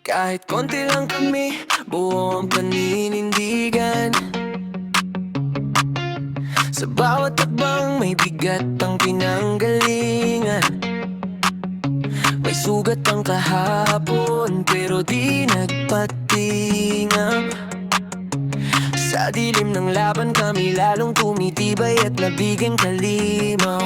Kahit konti lang kami, buo ang paninindigan. Sa bawat takbang may bigat ang pinanggalingan. May sugat ang kahapon pero di nagpatingam. Sa dilim ng laban kami lalong tumitibay at nabigyan kalima.